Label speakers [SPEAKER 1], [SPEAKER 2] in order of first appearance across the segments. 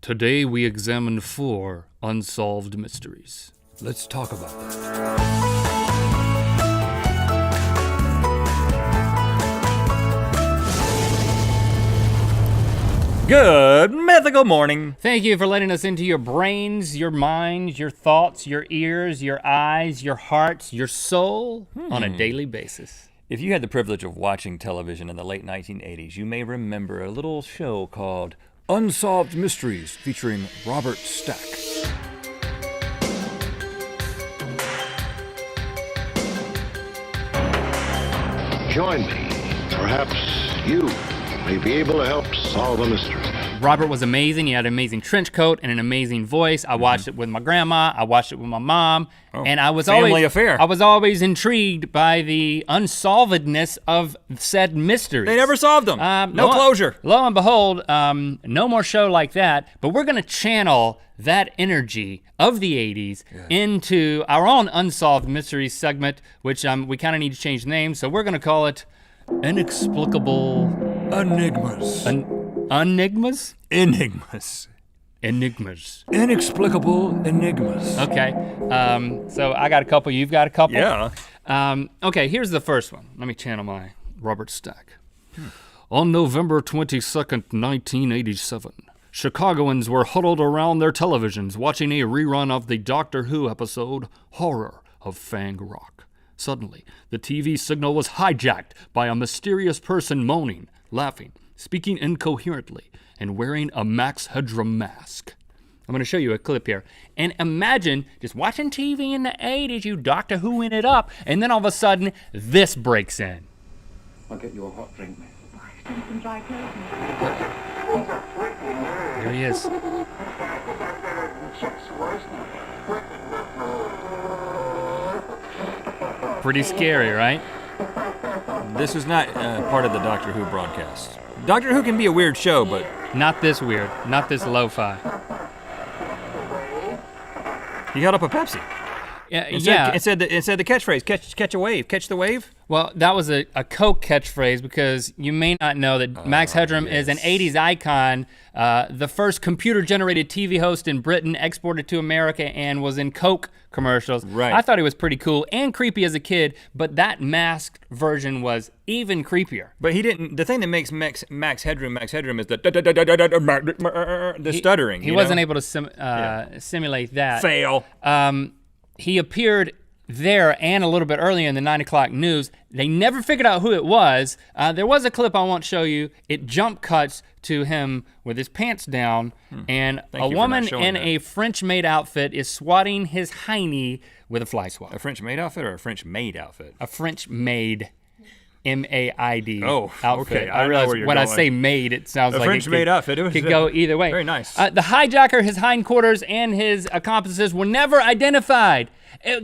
[SPEAKER 1] Today we examine 4 unsolved mysteries.
[SPEAKER 2] Let's talk about that.
[SPEAKER 3] Good mythical morning.
[SPEAKER 1] Thank you for letting us into your brains, your minds, your thoughts, your ears, your eyes, your hearts, your soul on a daily basis.
[SPEAKER 3] If you had the privilege of watching television in the late 1980s, you may remember a little show called
[SPEAKER 2] Unsolved Mysteries featuring Robert Stack.
[SPEAKER 4] Join me. Perhaps you may be able to help solve a mystery.
[SPEAKER 1] Robert was amazing. He had an amazing trench coat and an amazing voice. I watched it with my grandma. I watched it with my mom. And I was
[SPEAKER 3] family affair.
[SPEAKER 1] I was always intrigued by the unsolvedness of said mysteries.
[SPEAKER 3] They never solved them. No closure.
[SPEAKER 1] Lo and behold, no more show like that, but we're gonna channel that energy of the 80s into our own Unsolved Mysteries segment, which we kinda need to change the name, so we're gonna call it Inexplicable
[SPEAKER 2] Enigmas.
[SPEAKER 1] Enigmas?
[SPEAKER 2] Enigmas.
[SPEAKER 1] Enigmas.
[SPEAKER 2] Inexplicable enigmas.
[SPEAKER 1] Okay, so I got a couple, you've got a couple?
[SPEAKER 3] Yeah.
[SPEAKER 1] Okay, here's the first one. Let me channel my Robert Stack. On November 22nd, 1987, Chicagoans were huddled around their televisions watching a rerun of the Doctor Who episode, Horror of Fang Rock. Suddenly, the TV signal was hijacked by a mysterious person moaning, laughing, speaking incoherently, and wearing a Max Headroom mask. I'm gonna show you a clip here. And imagine just watching TV in the 80s, you Doctor Whoing it up, and then all of a sudden, this breaks in.
[SPEAKER 5] I'll get you a hot drink, mate.
[SPEAKER 1] Here he is. Pretty scary, right?
[SPEAKER 3] This is not part of the Doctor Who broadcast. Doctor Who can be a weird show, but
[SPEAKER 1] Not this weird, not this lo-fi.
[SPEAKER 3] he held up a Pepsi.
[SPEAKER 1] Yeah,
[SPEAKER 3] It said the catchphrase, catch a wave, catch the wave.
[SPEAKER 1] well, that was a Coke catchphrase because you may not know that Max Headroom is an 80s icon, the first computer-generated TV host in Britain, exported to America and was in Coke commercials.
[SPEAKER 3] Right.
[SPEAKER 1] I thought he was pretty cool and creepy as a kid, but that masked version was even creepier.
[SPEAKER 3] But he didn't. The thing that makes Max Headroom is the stuttering.
[SPEAKER 1] He wasn't able to simulate that.
[SPEAKER 3] Fail.
[SPEAKER 1] He appeared there and a little bit earlier in the 9 o'clock news. They never figured out who it was. There was a clip I won't show you. It jump cuts to him with his pants down, and a woman in a French-made outfit is swatting his hiney with a fly swatter.
[SPEAKER 3] A French-made outfit or a French-made outfit?
[SPEAKER 1] A French-made, M-A-I-D outfit.
[SPEAKER 3] Okay.
[SPEAKER 1] I realize when I say made, it sounds like
[SPEAKER 3] French-made outfit.
[SPEAKER 1] It could go either way.
[SPEAKER 3] Very nice.
[SPEAKER 1] The hijacker, his hindquarters, and his accomplices were never identified.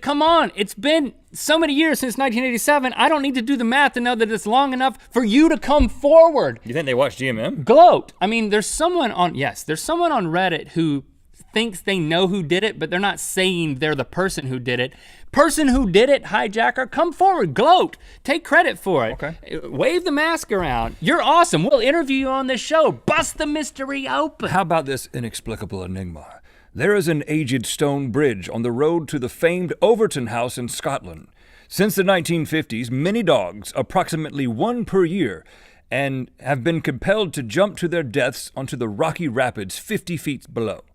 [SPEAKER 1] Come on, it's been so many years since 1987. I don't need to do the math to know that it's long enough for you to come forward.
[SPEAKER 3] You think they watched GMM?
[SPEAKER 1] Gloat. I mean, there's someone on Reddit who thinks they know who did it, but they're not saying they're the person who did it. Person who did it, hijacker, come forward, gloat, take credit for it.
[SPEAKER 3] Okay.
[SPEAKER 1] Wave the mask around. You're awesome. We'll interview you on this show. Bust the mystery open.
[SPEAKER 2] How about this inexplicable enigma? There is an aged stone bridge on the road to the famed Overton House in Scotland. Since the 1950s, many dogs, approximately 1 per year, and have been compelled to jump to their deaths onto the rocky rapids 50 feet below.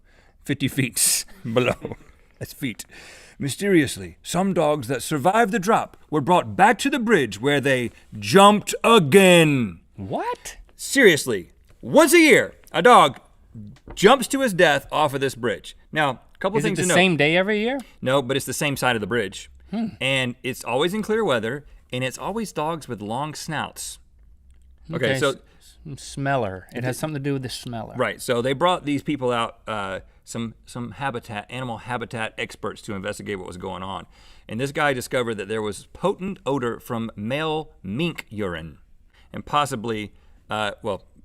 [SPEAKER 2] 50 feet below. That's feet. Mysteriously, some dogs that survived the drop were brought back to the bridge where they jumped again.
[SPEAKER 1] What?
[SPEAKER 3] Seriously, once a year, a dog jumps to his death off of this bridge. Now, a couple
[SPEAKER 1] Is it
[SPEAKER 3] things
[SPEAKER 1] the
[SPEAKER 3] to note.
[SPEAKER 1] same day every year?
[SPEAKER 3] No, but it's the same side of the bridge. And it's always in clear weather, and it's always dogs with long snouts. Okay, so
[SPEAKER 1] Smeller. It has something to do with the smeller.
[SPEAKER 3] right, so they brought these people out, some animal habitat experts to investigate what was going on. And this guy discovered that there was potent odor from male mink urine, and possibly,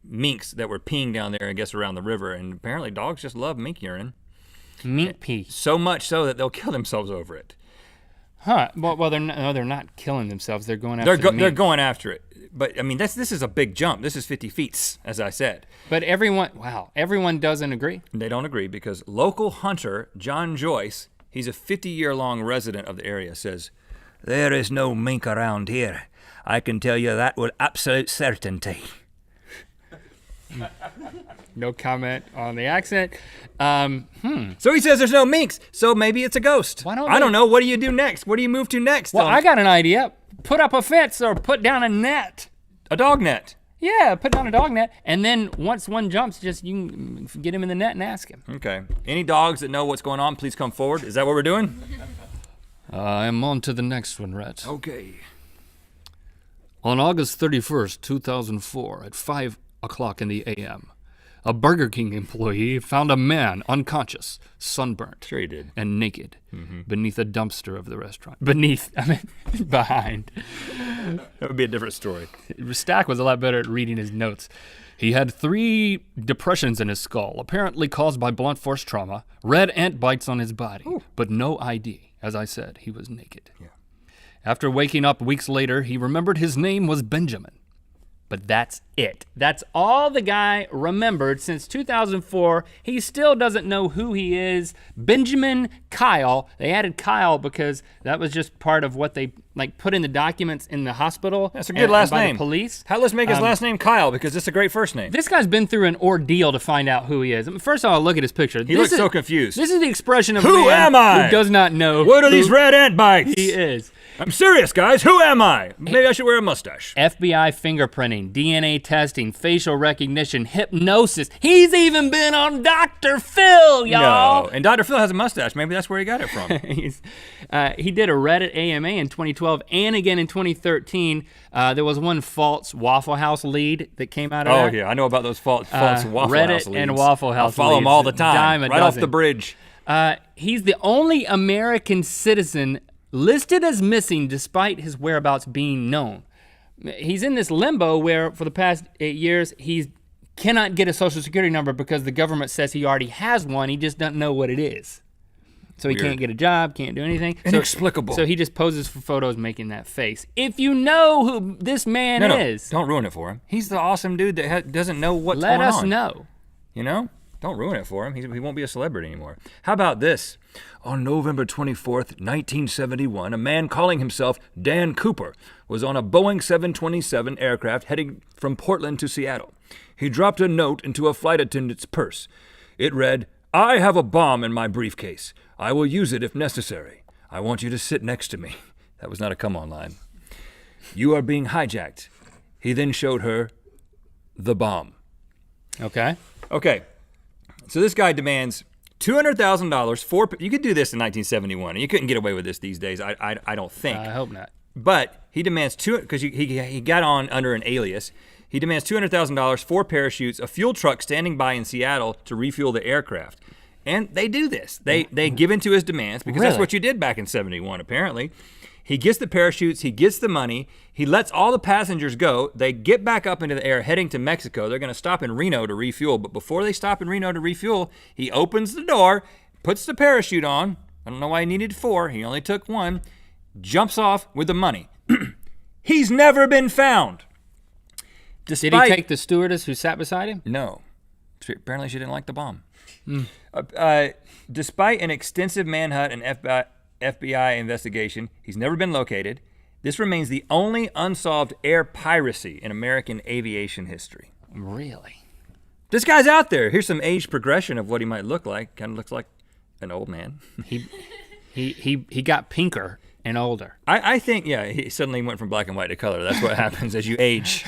[SPEAKER 3] minks that were peeing down there, I guess, around the river. And apparently dogs just love mink urine.
[SPEAKER 1] Mink pee.
[SPEAKER 3] So much so that they'll kill themselves over it.
[SPEAKER 1] Huh? Well, they're not killing themselves. They're going after.
[SPEAKER 3] They're going after it. But I mean, this is a big jump. This is 50 feet, as I said.
[SPEAKER 1] But everyone doesn't agree.
[SPEAKER 3] They don't agree because local hunter John Joyce, he's a 50-year-long resident of the area, says, "There is no mink around here. I can tell you that with absolute certainty."
[SPEAKER 1] No comment on the accent.
[SPEAKER 3] So he says there's no minks, so maybe it's a ghost.
[SPEAKER 1] Why don't
[SPEAKER 3] I
[SPEAKER 1] they-
[SPEAKER 3] don't know. What do you do next? Where do you move to next?
[SPEAKER 1] Well, I got an idea. Put up a fence or put down a net.
[SPEAKER 3] A dog net.
[SPEAKER 1] Yeah, put down a dog net, and then once one jumps, just you can get him in the net and ask him.
[SPEAKER 3] Okay. Any dogs that know what's going on, please come forward. Is that what we're doing?
[SPEAKER 1] I'm on to the next one, Rhett.
[SPEAKER 3] Okay.
[SPEAKER 1] On August 31st, 2004, at 5 o'clock in the a.m., a Burger King employee found a man unconscious, sunburnt,
[SPEAKER 3] Sure he did.
[SPEAKER 1] and naked beneath a dumpster of the restaurant. Behind.
[SPEAKER 3] That would be a different story.
[SPEAKER 1] Stack was a lot better at reading his notes. He had 3 depressions in his skull, apparently caused by blunt force trauma, red ant bites on his body, but no ID. As I said, he was naked.
[SPEAKER 3] Yeah.
[SPEAKER 1] After waking up weeks later, he remembered his name was Benjamin. But that's it. That's all the guy remembered since 2004. He still doesn't know who he is. Benjamin Kyle. They added Kyle because that was just part of what they put in the documents in the hospital.
[SPEAKER 3] That's a good last
[SPEAKER 1] by
[SPEAKER 3] name.
[SPEAKER 1] The police.
[SPEAKER 3] Let's make his last name Kyle because it's a great first name.
[SPEAKER 1] This guy's been through an ordeal to find out who he is. I mean, first of all, look at his picture.
[SPEAKER 3] He looks so confused.
[SPEAKER 1] This is the expression of
[SPEAKER 3] Who
[SPEAKER 1] a man
[SPEAKER 3] am I?
[SPEAKER 1] who does not know
[SPEAKER 3] What are
[SPEAKER 1] who
[SPEAKER 3] these red ant bites?
[SPEAKER 1] he is.
[SPEAKER 3] I'm serious, guys. Who am I? Maybe I should wear a mustache.
[SPEAKER 1] FBI fingerprinting, DNA testing, facial recognition, hypnosis. He's even been on Dr. Phil, y'all.
[SPEAKER 3] No. And Dr. Phil has a mustache. Maybe that's where he got it from.
[SPEAKER 1] He did a Reddit AMA in 2012 and again in 2013. There was one false Waffle House lead that came out of
[SPEAKER 3] Oh,
[SPEAKER 1] that.
[SPEAKER 3] yeah. I know about those false Waffle
[SPEAKER 1] Reddit
[SPEAKER 3] House leads.
[SPEAKER 1] and Waffle House
[SPEAKER 3] I follow them
[SPEAKER 1] leads.
[SPEAKER 3] all the time.
[SPEAKER 1] Dime a
[SPEAKER 3] Right off
[SPEAKER 1] dozen.
[SPEAKER 3] the bridge.
[SPEAKER 1] He's the only American citizen listed as missing despite his whereabouts being known. He's in this limbo where for the past 8 years, he cannot get a social security number because the government says he already has one. He just doesn't know what it is. So he can't get a job, can't do anything.
[SPEAKER 3] Inexplicable.
[SPEAKER 1] So he just poses for photos making that face. If you know who this man is,
[SPEAKER 3] Don't ruin it for him. He's the awesome dude that doesn't know what's
[SPEAKER 1] let
[SPEAKER 3] going on.
[SPEAKER 1] us know.
[SPEAKER 3] You know? Don't ruin it for him. He won't be a celebrity anymore. How about this? On November 24th, 1971, a man calling himself Dan Cooper was on a Boeing 727 aircraft heading from Portland to Seattle. He dropped a note into a flight attendant's purse. It read, "I have a bomb in my briefcase. I will use it if necessary. I want you to sit next to me." That was not a come-on line. "You are being hijacked." He then showed her the bomb.
[SPEAKER 1] Okay.
[SPEAKER 3] Okay. So this guy demands $200,000 for. You could do this in 1971. You couldn't get away with this these days. I don't think.
[SPEAKER 1] I hope not.
[SPEAKER 3] But he demands because he got on under an alias. He demands $200,000, 4 parachutes, a fuel truck standing by in Seattle to refuel the aircraft, and they do this. They give in to his demands because that's
[SPEAKER 1] Really?
[SPEAKER 3] what you did back in '71. Apparently, he gets the parachutes, he gets the money, he lets all the passengers go. They get back up into the air, heading to Mexico. They're going to stop in Reno to refuel, but before they stop in Reno to refuel, he opens the door, puts the parachute on. I don't know why he needed 4. He only took 1. Jumps off with the money. He's never been found.
[SPEAKER 1] Did he take the stewardess who sat beside him?
[SPEAKER 3] No. Apparently she didn't like the bomb. Despite an extensive manhunt and FBI investigation, he's never been located. This remains the only unsolved air piracy in American aviation history.
[SPEAKER 1] Really?
[SPEAKER 3] This guy's out there. Here's some age progression of what he might look like. Kind of looks like an old man.
[SPEAKER 1] He got pinker and older.
[SPEAKER 3] I think, yeah, he suddenly went from black and white to color. That's what happens as you age.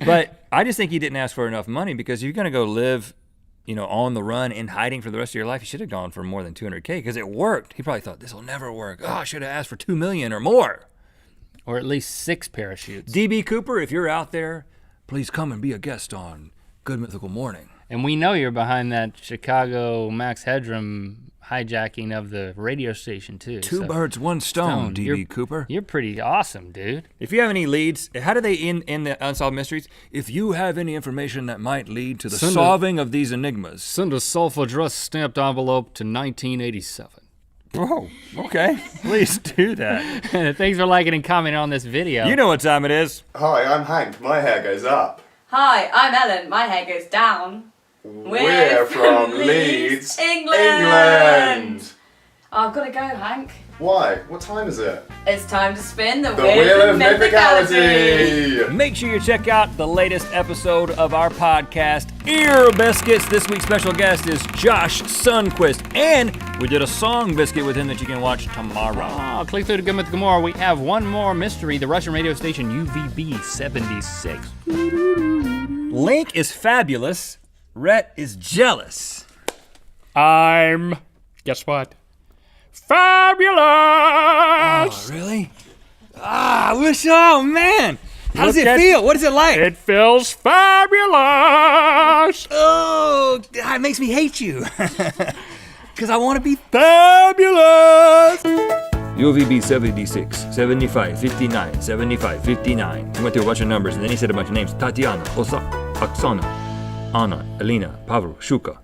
[SPEAKER 3] But I just think he didn't ask for enough money because if you're going to go live, on the run in hiding for the rest of your life, you should have gone for more than $200K because it worked. He probably thought, this will never work. Oh, I should have asked for $2 million or more.
[SPEAKER 1] Or at least 6 parachutes.
[SPEAKER 3] DB Cooper, if you're out there, please come and be a guest on Good Mythical Morning.
[SPEAKER 1] And we know you're behind that Chicago Max Headroom hijacking of the radio station, too.
[SPEAKER 2] Two birds, one stone, DB Cooper.
[SPEAKER 1] You're pretty awesome, dude.
[SPEAKER 3] If you have any leads, how do they in the Unsolved Mysteries?
[SPEAKER 2] If you have any information that might lead to the
[SPEAKER 1] Send
[SPEAKER 2] solving of these enigmas,
[SPEAKER 1] Send a self-addressed stamped envelope to 1987.
[SPEAKER 3] Oh, okay. Please do that.
[SPEAKER 1] Thanks for liking and commenting on this video.
[SPEAKER 3] You know what time it is.
[SPEAKER 6] Hi, I'm Hank. My hair goes up.
[SPEAKER 7] Hi, I'm Ellen. My hair goes down.
[SPEAKER 6] We're from Leeds,
[SPEAKER 7] England. Oh, I've got to go, Hank.
[SPEAKER 6] Why? What time is it?
[SPEAKER 7] It's time to spin the
[SPEAKER 6] The Wheel of Mythicality!
[SPEAKER 3] Make sure you check out the latest episode of our podcast, Ear Biscuits. This week's special guest is Josh Sundquist, and we did a song biscuit with him that you can watch tomorrow.
[SPEAKER 1] Oh, click through to Good Myth Gomorrah. We have one more mystery, the Russian radio station UVB 76.
[SPEAKER 3] Link is fabulous. Rhett is jealous.
[SPEAKER 1] I'm... Guess what? Fabulous!
[SPEAKER 3] Oh, really? Oh, man. How does it feel? What is it like?
[SPEAKER 1] It feels fabulous!
[SPEAKER 3] Oh, it makes me hate you. Because I want to be fabulous. UVB 76, 75, 59, 75, 59. He went through a bunch of numbers and then he said a bunch of names. Tatiana, Oksana, Anna, Elena, Pavel, Shuka.